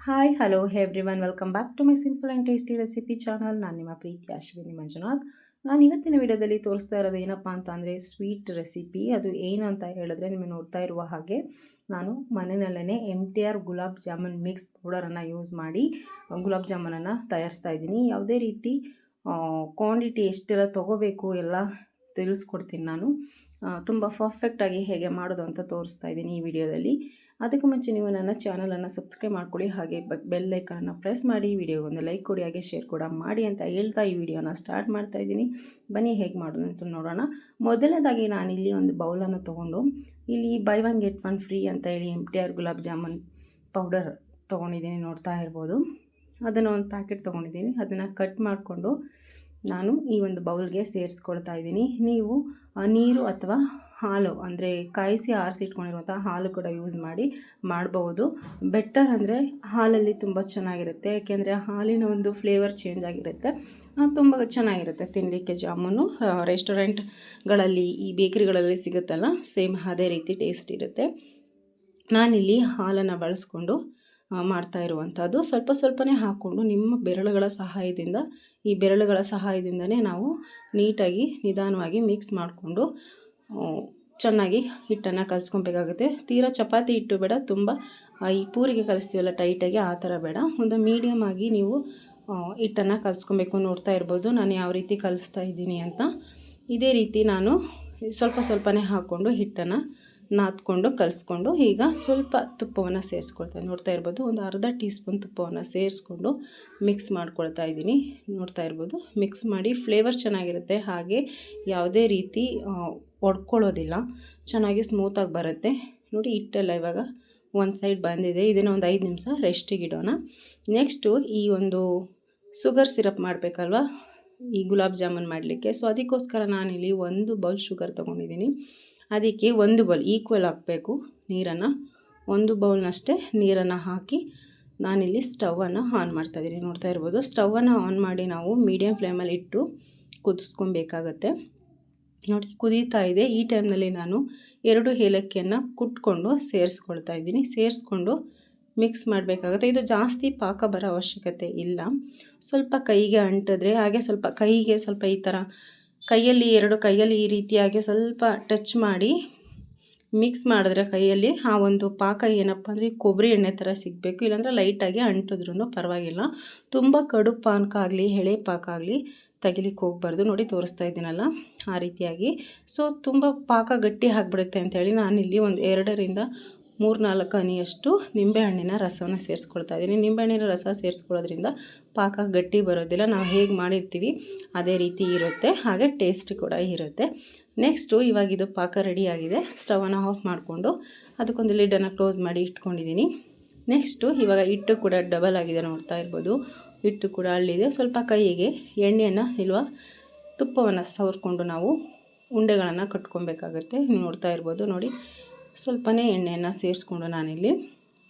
Hi hello everyone, welcome back to my simple and tasty recipe channel. ನಾನು ನಿಮ್ಮ ಪ್ರೀತಿ ಅಶ್ವಿನಿ ಮಂಜುನಾಥ್. ನಾನು ಇವತ್ತಿನ ವಿಡಿಯೋದಲ್ಲಿ ತೋರಿಸ್ತಾ ಇರೋದು ಏನಪ್ಪ ಅಂತ ಅಂದರೆ ಸ್ವೀಟ್ ರೆಸಿಪಿ. ಅದು ಏನು ಅಂತ ಹೇಳಿದ್ರೆ, ನಿಮಗೆ ನೋಡ್ತಾ ಇರುವ ಹಾಗೆ ನಾನು ಮನೆಯಲ್ಲೇ MTR gulab jamun mix ಪೌಡರನ್ನು use ಮಾಡಿ ಗುಲಾಬ್ ಜಾಮೂನನ್ನು ತಯಾರಿಸ್ತಾ ಇದ್ದೀನಿ. ಯಾವುದೇ ರೀತಿ ಕ್ವಾಂಟಿಟಿ ಎಷ್ಟೆಲ್ಲ ತೊಗೋಬೇಕು ಎಲ್ಲ ತಿಳಿಸ್ಕೊಡ್ತೀನಿ ನಾನು. ತುಂಬ ಪರ್ಫೆಕ್ಟಾಗಿ ಹೇಗೆ ಮಾಡೋದು ಅಂತ ತೋರಿಸ್ತಾ ಇದ್ದೀನಿ ಈ ವಿಡಿಯೋದಲ್ಲಿ. ಅದಕ್ಕೂ ಮುಂಚೆ ನೀವು ನನ್ನ ಚಾನಲನ್ನು ಸಬ್ಸ್ಕ್ರೈಬ್ ಮಾಡ್ಕೊಳ್ಳಿ, ಹಾಗೆ ಬೆಲ್ ಐಕನನ್ನು ಪ್ರೆಸ್ ಮಾಡಿ, ವಿಡಿಯೋಗೊಂದು ಲೈಕ್ ಕೊಡಿ, ಹಾಗೆ ಶೇರ್ ಕೂಡ ಮಾಡಿ ಅಂತ ಹೇಳ್ತಾ ಈ ವಿಡಿಯೋನ ಸ್ಟಾರ್ಟ್ ಮಾಡ್ತಾ ಇದ್ದೀನಿ. ಬನ್ನಿ ಹೇಗೆ ಮಾಡೋದು ಅಂತ ನೋಡೋಣ. ಮೊದಲನೇದಾಗಿ ನಾನಿಲ್ಲಿ ಒಂದು ಬೌಲನ್ನು ತೊಗೊಂಡು ಇಲ್ಲಿ by one get one free ಅಂತ ಹೇಳಿ MTR ಗುಲಾಬ್ ಜಾಮೂನ್ ಪೌಡರ್ ತೊಗೊಂಡಿದ್ದೀನಿ, ನೋಡ್ತಾ ಇರ್ಬೋದು. ಅದನ್ನು ಒಂದು ಪ್ಯಾಕೆಟ್ ತೊಗೊಂಡಿದ್ದೀನಿ. ಅದನ್ನು ಕಟ್ ಮಾಡಿಕೊಂಡು ನಾನು ಈ ಒಂದು ಬೌಲ್ಗೆ ಸೇರಿಸ್ಕೊಳ್ತಾ ಇದ್ದೀನಿ. ನೀವು ನೀರು ಅಥವಾ ಹಾಲು ಅಂದರೆ ಕಾಯಿಸಿ ಆರಿಸಿಟ್ಕೊಂಡಿರುವಂಥ ಹಾಲು ಕೂಡ ಯೂಸ್ ಮಾಡಿ ಮಾಡ್ಬೋದು. ಬೆಟರ್ ಅಂದರೆ ಹಾಲಲ್ಲಿ ತುಂಬ ಚೆನ್ನಾಗಿರುತ್ತೆ, ಯಾಕೆಂದರೆ ಹಾಲಿನ ಒಂದು ಫ್ಲೇವರ್ ಚೇಂಜ್ ಆಗಿರುತ್ತೆ, ತುಂಬ ಚೆನ್ನಾಗಿರುತ್ತೆ ತಿನ್ನಲಿಕ್ಕೆ. ಜಾಮೂನು ರೆಸ್ಟೋರೆಂಟ್ಗಳಲ್ಲಿ ಈ ಬೇಕರಿಗಳಲ್ಲಿ ಸಿಗುತ್ತಲ್ಲ, ಸೇಮ್ ಅದೇ ರೀತಿ ಟೇಸ್ಟ್ ಇರುತ್ತೆ. ನಾನಿಲ್ಲಿ ಹಾಲನ್ನು ಬಳಸ್ಕೊಂಡು ಮಾಡ್ತಾ ಇರುವಂಥದ್ದು. ಸ್ವಲ್ಪ ಸ್ವಲ್ಪನೇ ಹಾಕ್ಕೊಂಡು ನಿಮ್ಮ ಬೆರಳುಗಳ ಸಹಾಯದಿಂದ, ಈ ಬೆರಳುಗಳ ಸಹಾಯದಿಂದನೇ ನಾವು ನೀಟಾಗಿ ನಿಧಾನವಾಗಿ ಮಿಕ್ಸ್ ಮಾಡಿಕೊಂಡು ಚೆನ್ನಾಗಿ ಹಿಟ್ಟನ್ನು ಕಲಿಸ್ಕೊಬೇಕಾಗುತ್ತೆ. ತೀರಾ ಚಪಾತಿ ಹಿಟ್ಟು ಬೇಡ, ತುಂಬ ಈ ಪೂರಿಗೆ ಕಲಿಸ್ತೀವಲ್ಲ ಟೈಟಾಗಿ, ಆ ಥರ ಬೇಡ. ಒಂದು ಮೀಡಿಯಮ್ ಆಗಿ ನೀವು ಹಿಟ್ಟನ್ನು ಕಲಿಸ್ಕೊಬೇಕು. ನೋಡ್ತಾ ಇರ್ಬೋದು ನಾನು ಯಾವ ರೀತಿ ಕಲಿಸ್ತಾ ಇದ್ದೀನಿ ಅಂತ. ಇದೇ ರೀತಿ ನಾನು ಸ್ವಲ್ಪ ಸ್ವಲ್ಪನೇ ಹಾಕ್ಕೊಂಡು ಹಿಟ್ಟನ್ನು ನಾದ್ಕೊಂಡು ಕಲಿಸ್ಕೊಂಡು ಈಗ ಸ್ವಲ್ಪ ತುಪ್ಪವನ್ನು ಸೇರಿಸ್ಕೊಳ್ತಾ ನೋಡ್ತಾ ಇರ್ಬೋದು. ಒಂದು ಅರ್ಧ ಟೀ ಸ್ಪೂನ್ ತುಪ್ಪವನ್ನು ಸೇರಿಸ್ಕೊಂಡು ಮಿಕ್ಸ್ ಮಾಡ್ಕೊಳ್ತಾ ಇದ್ದೀನಿ. ನೋಡ್ತಾ ಇರ್ಬೋದು, ಮಿಕ್ಸ್ ಮಾಡಿ ಫ್ಲೇವರ್ ಚೆನ್ನಾಗಿರುತ್ತೆ, ಹಾಗೆ ಯಾವುದೇ ರೀತಿ ಒಡ್ಕೊಳ್ಳೋದಿಲ್ಲ, ಚೆನ್ನಾಗಿ ಸ್ಮೂತಾಗಿ ಬರುತ್ತೆ. ನೋಡಿ ಹಿಟ್ಟೆಲ್ಲ ಇವಾಗ ಒಂದು ಸೈಡ್ ಬಂದಿದೆ. ಇದನ್ನು ಒಂದು 5 ನಿಮಿಷ ರೆಸ್ಟಿಗೆ ಇಡೋಣ. ನೆಕ್ಸ್ಟು ಈ ಒಂದು ಶುಗರ್ ಸಿರಪ್ ಮಾಡಬೇಕಲ್ವ ಈ ಗುಲಾಬ್ ಜಾಮೂನ್ ಮಾಡಲಿಕ್ಕೆ. ಸೊ ಅದಕ್ಕೋಸ್ಕರ ನಾನಿಲ್ಲಿ 1 ಬೌಲ್ ಶುಗರ್ ತೊಗೊಂಡಿದ್ದೀನಿ. ಅದಕ್ಕೆ 1 ಬೌಲ್ ಈಕ್ವಲ್ ಹಾಕಬೇಕು ನೀರನ್ನು. 1 ಬೌಲ್ನಷ್ಟೇ ನೀರನ್ನು ಹಾಕಿ ನಾನಿಲ್ಲಿ ಸ್ಟವನ್ನು ಆನ್ ಮಾಡ್ತಾಯಿದ್ದೀನಿ. ನೋಡ್ತಾ ಇರ್ಬೋದು, ಸ್ಟವನ್ನು ಆನ್ ಮಾಡಿ ನಾವು ಮೀಡಿಯಮ್ ಫ್ಲೇಮಲ್ಲಿ ಇಟ್ಟು ಕುದಿಸ್ಕೊಬೇಕಾಗತ್ತೆ. ನೋಡಿ ಕುದೀತಾ ಇದೆ. ಈ ಟೈಮ್ನಲ್ಲಿ ನಾನು 2 ಏಲಕ್ಕಿಯನ್ನು ಕುಟ್ಕೊಂಡು ಸೇರಿಸ್ಕೊಳ್ತಾ ಇದ್ದೀನಿ. ಸೇರಿಸ್ಕೊಂಡು ಮಿಕ್ಸ್ ಮಾಡಬೇಕಾಗುತ್ತೆ. ಇದು ಜಾಸ್ತಿ ಪಾಕ ಬರೋ ಅವಶ್ಯಕತೆ ಇಲ್ಲ. ಸ್ವಲ್ಪ ಕೈಗೆ ಅಂಟಿದ್ರೆ, ಹಾಗೆ ಸ್ವಲ್ಪ ಕೈಗೆ ಸ್ವಲ್ಪ ಈ ಥರ ಕೈಯಲ್ಲಿ 2 ಕೈಯಲ್ಲಿ ಈ ರೀತಿಯಾಗಿ ಸ್ವಲ್ಪ ಟಚ್ ಮಾಡಿ ಮಿಕ್ಸ್ ಮಾಡಿದ್ರೆ ಕೈಯಲ್ಲಿ ಆ ಒಂದು ಪಾಕ ಏನಪ್ಪ ಅಂದರೆ ಕೊಬ್ಬರಿ ಎಣ್ಣೆ ಥರ ಸಿಗಬೇಕು. ಇಲ್ಲಾಂದರೆ ಲೈಟಾಗಿ ಅಂಟಿದ್ರೂ ಪರವಾಗಿಲ್ಲ. ತುಂಬ ಕಡು ಪಾಕ ಆಗಲಿ ಎಳೆ ಪಾಕ ಆಗಲಿ ತೆಗಿಲಿಕ್ಕೆ ಹೋಗಬಾರ್ದು. ನೋಡಿ ತೋರಿಸ್ತಾ ಇದ್ದೀನಲ್ಲ ಆ ರೀತಿಯಾಗಿ. ಸೊ ತುಂಬ ಪಾಕ ಗಟ್ಟಿ ಆಗಿಬಿಡುತ್ತೆ ಅಂಥೇಳಿ ನಾನಿಲ್ಲಿ ಒಂದು 2ರಿಂದ 3-4 ಹನಿಯಷ್ಟು ನಿಂಬೆಹಣ್ಣಿನ ರಸವನ್ನು ಸೇರಿಸ್ಕೊಳ್ತಾ ಇದ್ದೀನಿ. ನಿಂಬೆಹಣ್ಣಿನ ರಸ ಸೇರಿಸ್ಕೊಳ್ಳೋದ್ರಿಂದ ಪಾಕ ಗಟ್ಟಿ ಬರೋದಿಲ್ಲ, ನಾವು ಹೇಗೆ ಮಾಡಿರ್ತೀವಿ ಅದೇ ರೀತಿ ಇರುತ್ತೆ, ಹಾಗೆ ಟೇಸ್ಟ್ ಕೂಡ ಇರುತ್ತೆ. ನೆಕ್ಸ್ಟು ಇವಾಗ ಇದು ಪಾಕ ರೆಡಿಯಾಗಿದೆ. ಸ್ಟವನ್ನು ಆಫ್ ಮಾಡಿಕೊಂಡು ಅದಕ್ಕೊಂದು ಲಿಡ್ಡನ್ನು ಕ್ಲೋಸ್ ಮಾಡಿ ಇಟ್ಕೊಂಡಿದ್ದೀನಿ. ನೆಕ್ಸ್ಟು ಇವಾಗ ಹಿಟ್ಟು ಕೂಡ ಡಬಲ್ ಆಗಿದೆ, ನೋಡ್ತಾ ಇರ್ಬೋದು. ಹಿಟ್ಟು ಕೂಡ ಅಳ್ಳಿದೆ. ಸ್ವಲ್ಪ ಕೈಗೆ ಎಣ್ಣೆಯನ್ನು ಇಲ್ವಾ ತುಪ್ಪವನ್ನು ಸವರ್ಕೊಂಡು ನಾವು ಉಂಡೆಗಳನ್ನು ಕಟ್ಕೊಬೇಕಾಗುತ್ತೆ. ನೋಡ್ತಾ ಇರ್ಬೋದು. ನೋಡಿ ಸ್ವಲ್ಪನೇ ಎಣ್ಣೆಯನ್ನು ಸೇರಿಸ್ಕೊಂಡು ನಾನಿಲ್ಲಿ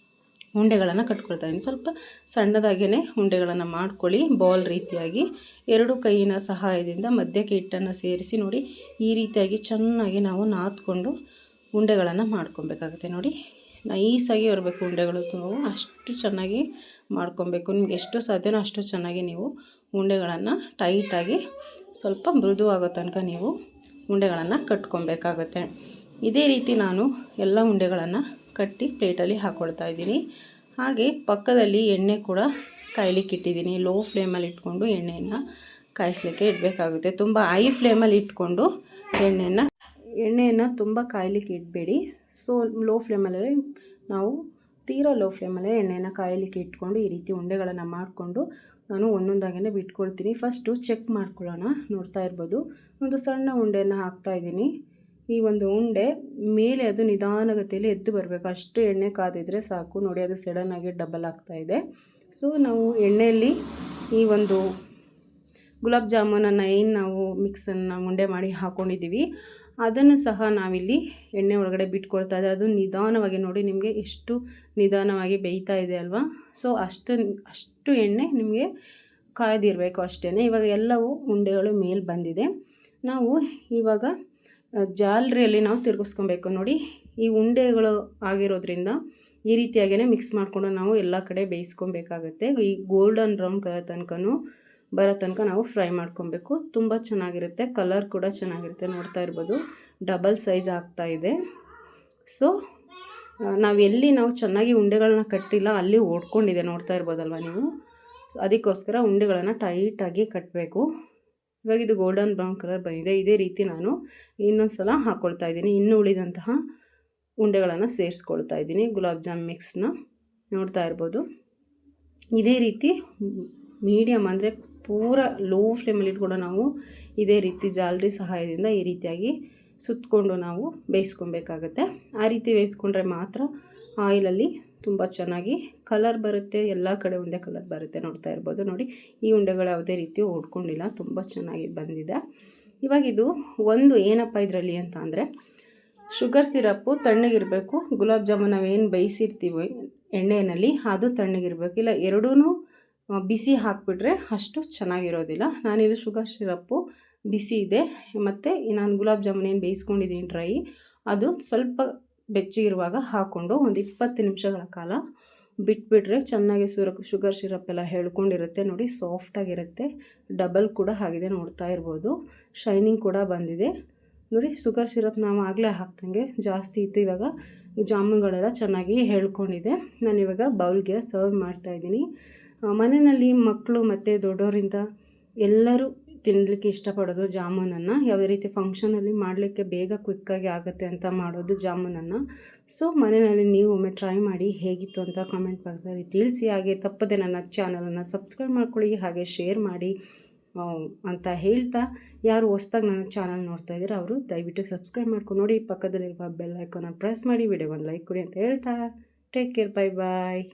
ಉಂಡೆಗಳನ್ನು ಕಟ್ಕೊಳ್ತಾ ಇದ್ದೀನಿ. ಸ್ವಲ್ಪ ಸಣ್ಣದಾಗೇ ಉಂಡೆಗಳನ್ನು ಮಾಡ್ಕೊಳ್ಳಿ, ಬಾಲ್ ರೀತಿಯಾಗಿ. 2 ಕೈಯಿನ ಸಹಾಯದಿಂದ ಮಧ್ಯಕ್ಕೆ ಹಿಟ್ಟನ್ನು ಸೇರಿಸಿ ನೋಡಿ ಈ ರೀತಿಯಾಗಿ ಚೆನ್ನಾಗಿ ನಾವು ನಾದ್ಕೊಂಡು ಉಂಡೆಗಳನ್ನು ಮಾಡ್ಕೊಬೇಕಾಗುತ್ತೆ. ನೋಡಿ ನೈಸಾಗಿ ಬರಬೇಕು ಉಂಡೆಗಳು, ಅಷ್ಟು ಚೆನ್ನಾಗಿ ಮಾಡ್ಕೊಬೇಕು. ನಿಮ್ಗೆ ಎಷ್ಟು ಸಾಧ್ಯನೋ ಅಷ್ಟು ಚೆನ್ನಾಗಿ ನೀವು ಉಂಡೆಗಳನ್ನು ಟೈಟಾಗಿ ಸ್ವಲ್ಪ ಮೃದುವಾಗೋ ತನಕ ನೀವು ಉಂಡೆಗಳನ್ನು ಕಟ್ಕೊಬೇಕಾಗುತ್ತೆ. ಇದೇ ರೀತಿ ನಾನು ಎಲ್ಲ ಉಂಡೆಗಳನ್ನು ಕಟ್ಟಿ ಪ್ಲೇಟಲ್ಲಿ ಹಾಕ್ಕೊಳ್ತಾ ಇದ್ದೀನಿ. ಹಾಗೆ ಪಕ್ಕದಲ್ಲಿ ಎಣ್ಣೆ ಕೂಡ ಕಾಯ್ಲಿಕ್ಕೆ ಇಟ್ಟಿದ್ದೀನಿ. ಲೋ ಫ್ಲೇಮಲ್ಲಿ ಇಟ್ಕೊಂಡು ಎಣ್ಣೆಯನ್ನು ಕಾಯಿಸ್ಲಿಕ್ಕೆ ಇಡಬೇಕಾಗುತ್ತೆ. ತುಂಬ ಹೈ ಫ್ಲೇಮಲ್ಲಿ ಇಟ್ಕೊಂಡು ಎಣ್ಣೆಯನ್ನು ತುಂಬ ಕಾಯ್ಲಿಕ್ಕೆ ಇಡಬೇಡಿ. ಸೊ ಲೋ ಫ್ಲೇಮಲ್ಲಿ ನಾವು ತೀರಾ ಲೋ ಫ್ಲೇಮಲ್ಲೇ ಎಣ್ಣೆಯನ್ನು ಕಾಯಲಿಕ್ಕೆ ಇಟ್ಕೊಂಡು ಈ ರೀತಿ ಉಂಡೆಗಳನ್ನು ಮಾಡಿಕೊಂಡು ನಾನು ಒಂದೊಂದಾಗೇ ಬಿಟ್ಕೊಳ್ತೀನಿ. ಫಸ್ಟು ಚೆಕ್ ಮಾಡ್ಕೊಳ್ಳೋಣ. ನೋಡ್ತಾ ಇರ್ಬೋದು, ಒಂದು ಸಣ್ಣ ಉಂಡೆಯನ್ನು ಹಾಕ್ತಾಯಿದ್ದೀನಿ. ಈ ಒಂದು ಉಂಡೆ ಮೇಲೆ ಅದು ನಿಧಾನಗತಿಯಲ್ಲಿ ಎದ್ದು ಬರಬೇಕು, ಅಷ್ಟು ಎಣ್ಣೆ ಕಾದಿದ್ರೆ ಸಾಕು. ನೋಡಿ ಅದು ಸಡನ್ನಾಗಿ ಡಬಲ್ ಆಗ್ತಾಯಿದೆ. ಸೊ ನಾವು ಎಣ್ಣೆಯಲ್ಲಿ ಈ ಒಂದು ಗುಲಾಬ್ ಜಾಮೂನನ್ನು ಏನು ನಾವು ಮಿಕ್ಸನ್ನು ಉಂಡೆ ಮಾಡಿ ಹಾಕ್ಕೊಂಡಿದ್ದೀವಿ ಅದನ್ನು ಸಹ ನಾವಿಲ್ಲಿ ಎಣ್ಣೆ ಒಳಗಡೆ ಬಿಟ್ಕೊಳ್ತಾ ಇದ್ದರೆ ಅದು ನಿಧಾನವಾಗಿ ನೋಡಿ ನಿಮಗೆ ಎಷ್ಟು ನಿಧಾನವಾಗಿ ಬೇಯ್ತಾ ಇದೆ ಅಲ್ವಾ. ಸೊ ಅಷ್ಟು ಎಣ್ಣೆ ನಿಮಗೆ ಕಾಯ್ದಿರಬೇಕು ಅಷ್ಟೇ. ಇವಾಗ ಎಲ್ಲವೂ ಉಂಡೆಗಳು ಮೇಲೆ ಬಂದಿದೆ. ನಾವು ಇವಾಗ ಜಾಲರಿಯಲ್ಲಿ ನಾವು ತಿರುಗಿಸ್ಕೊಬೇಕು. ನೋಡಿ ಈ ಉಂಡೆಗಳು ಆಗಿರೋದ್ರಿಂದ ಈ ರೀತಿಯಾಗೇ ಮಿಕ್ಸ್ ಮಾಡಿಕೊಂಡು ನಾವು ಎಲ್ಲ ಕಡೆ ಬೇಯಿಸ್ಕೊಬೇಕಾಗತ್ತೆ. ಈ ಗೋಲ್ಡನ್ ಬ್ರೌನ್ ಕಲರ್ ತನಕನೂ ಬರೋ ತನಕ ನಾವು ಫ್ರೈ ಮಾಡ್ಕೊಬೇಕು. ತುಂಬ ಚೆನ್ನಾಗಿರುತ್ತೆ, ಕಲರ್ ಕೂಡ ಚೆನ್ನಾಗಿರುತ್ತೆ. ನೋಡ್ತಾ ಇರ್ಬೋದು ಡಬಲ್ ಸೈಜ್ ಆಗ್ತಾಯಿದೆ. ಸೊ ನಾವು ಚೆನ್ನಾಗಿ ಉಂಡೆಗಳನ್ನ ಕಟ್ಟಿಲ್ಲ, ಅಲ್ಲಿ ಓಡ್ಕೊಂಡಿದೆ, ನೋಡ್ತಾ ಇರ್ಬೋದಲ್ವ ನೀವು. ಸೊ ಅದಕ್ಕೋಸ್ಕರ ಉಂಡೆಗಳನ್ನು ಟೈಟಾಗಿ ಕಟ್ಟಬೇಕು. ಇವಾಗ ಇದು ಗೋಲ್ಡನ್ ಬ್ರೌನ್ ಕಲರ್ ಬಂದಿದೆ. ಇದೇ ರೀತಿ ನಾನು ಇನ್ನೊಂದು ಸಲ ಹಾಕ್ಕೊಳ್ತಾ ಇದ್ದೀನಿ. ಇನ್ನೂ ಉಳಿದಂತಹ ಉಂಡೆಗಳನ್ನು ಸೇರಿಸ್ಕೊಳ್ತಾ ಇದ್ದೀನಿ, ಗುಲಾಬ್ ಜಾಮ್ ಮಿಕ್ಸ್ನ. ನೋಡ್ತಾ ಇರ್ಬೋದು ಇದೇ ರೀತಿ ಮೀಡಿಯಮ್ ಅಂದರೆ ಪೂರ ಲೋ ಫ್ಲೇಮಲ್ಲಿ ಇಟ್ಕೊಂಡು ನಾವು ಇದೇ ರೀತಿ ಜಾಲರಿ ಸಹಾಯದಿಂದ ಈ ರೀತಿಯಾಗಿ ಸುತ್ತಕೊಂಡು ನಾವು ಬೇಯಿಸ್ಕೊಬೇಕಾಗತ್ತೆ. ಆ ರೀತಿ ಬೇಯಿಸ್ಕೊಂಡ್ರೆ ಮಾತ್ರ ಆಯಿಲಲ್ಲಿ ತುಂಬ ಚೆನ್ನಾಗಿ ಕಲರ್ ಬರುತ್ತೆ, ಎಲ್ಲ ಕಡೆ ಒಂದೇ ಕಲರ್ ಬರುತ್ತೆ. ನೋಡ್ತಾ ಇರ್ಬೋದು ನೋಡಿ, ಈ ಉಂಡೆಗಳು ಯಾವುದೇ ರೀತಿ ಓಡ್ಕೊಂಡಿಲ್ಲ, ತುಂಬ ಚೆನ್ನಾಗಿ ಬಂದಿದೆ. ಇವಾಗ ಇದು ಒಂದು ಏನಪ್ಪ ಇದರಲ್ಲಿ ಅಂತ ಅಂದರೆ, ಶುಗರ್ ಸಿರಪ್ಪು ತಣ್ಣಗಿರಬೇಕು, ಗುಲಾಬ್ ಜಾಮೂನ್ ನಾವೇನು ಬೇಯಿಸಿರ್ತೀವಿ ಎಣ್ಣೆಯಲ್ಲಿ ಅದು ತಣ್ಣಗಿರಬೇಕು. ಇಲ್ಲ ಎರಡೂ ಬಿಸಿ ಹಾಕಿಬಿಟ್ರೆ ಅಷ್ಟು ಚೆನ್ನಾಗಿರೋದಿಲ್ಲ. ನಾನಿಲ್ಲಿ ಶುಗರ್ ಸಿರಪ್ಪು ಬಿಸಿ ಇದೆ, ಮತ್ತು ನಾನು ಗುಲಾಬ್ ಜಾಮೂನ್ ಏನು ಬೇಯಿಸ್ಕೊಂಡಿದ್ದೀನಿ ಡ್ರೈ, ಅದು ಸ್ವಲ್ಪ ಬೆಚ್ಚಗಿರುವಾಗ ಹಾಕ್ಕೊಂಡು ಒಂದು 20 ನಿಮಿಷಗಳ ಕಾಲ ಬಿಟ್ಬಿಟ್ರೆ ಚೆನ್ನಾಗಿ ಶುಗರ್ ಸಿರಪ್ ಎಲ್ಲ ಹೇಳ್ಕೊಂಡಿರುತ್ತೆ. ನೋಡಿ ಸಾಫ್ಟಾಗಿರುತ್ತೆ, ಡಬಲ್ ಕೂಡ ಆಗಿದೆ, ನೋಡ್ತಾ ಇರ್ಬೋದು. ಶೈನಿಂಗ್ ಕೂಡ ಬಂದಿದೆ ನೋಡಿ. ಶುಗರ್ ಸಿರಪ್ ನಾವು ಆಗಲೇ ಹಾಕ್ದಂಗೆ ಜಾಸ್ತಿ ಇತ್ತು. ಇವಾಗ ಜಾಮೂನ್ಗಳೆಲ್ಲ ಚೆನ್ನಾಗಿ ಹೇಳ್ಕೊಂಡಿದೆ. ನಾನಿವಾಗ ಬೌಲ್ಗೆ ಸರ್ವ್ ಮಾಡ್ತಾಯಿದ್ದೀನಿ. ಮನೆಯಲ್ಲಿ ಮಕ್ಕಳು ಮತ್ತು ದೊಡ್ಡವರಿಂದ ಎಲ್ಲರೂ ತಿನ್ನಲಿಕ್ಕೆ ಇಷ್ಟಪಡೋದು ಜಾಮೂನನ್ನು. ಯಾವುದೇ ರೀತಿ ಫಂಕ್ಷನಲ್ಲಿ ಮಾಡಲಿಕ್ಕೆ ಬೇಗ ಕ್ವಿಕ್ಕಾಗಿ ಆಗುತ್ತೆ ಅಂತ ಮಾಡೋದು ಜಾಮೂನನ್ನು. ಸೊ ಮನೆಯಲ್ಲಿ ನೀವು ಒಮ್ಮೆ ಟ್ರೈ ಮಾಡಿ, ಹೇಗಿತ್ತು ಅಂತ ಕಾಮೆಂಟ್ ಬಾಕ್ಸಲ್ಲಿ ತಿಳಿಸಿ. ಹಾಗೆ ತಪ್ಪದೆ ನನ್ನ ಚಾನಲನ್ನು ಸಬ್ಸ್ಕ್ರೈಬ್ ಮಾಡ್ಕೊಳ್ಳಿ, ಹಾಗೆ ಶೇರ್ ಮಾಡಿ ಅಂತ ಹೇಳ್ತಾ, ಯಾರು ಹೊಸ್ದಾಗಿ ನನ್ನ ಚಾನಲ್ ನೋಡ್ತಾ ಇದ್ದೀರಾ ಅವರು ದಯವಿಟ್ಟು ಸಬ್ಸ್ಕ್ರೈಬ್ ಮಾಡ್ಕೊಂಡು ನೋಡಿ. ಪಕ್ಕದಲ್ಲಿರುವ ಬೆಲ್ ಐಕಾನ ಪ್ರೆಸ್ ಮಾಡಿ, ವಿಡಿಯೋಗೊಂದು ಲೈಕ್ ಕೊಡಿ ಅಂತ ಹೇಳ್ತಾ ಟೇಕ್ ಕೇರ್, ಬೈ ಬಾಯ್.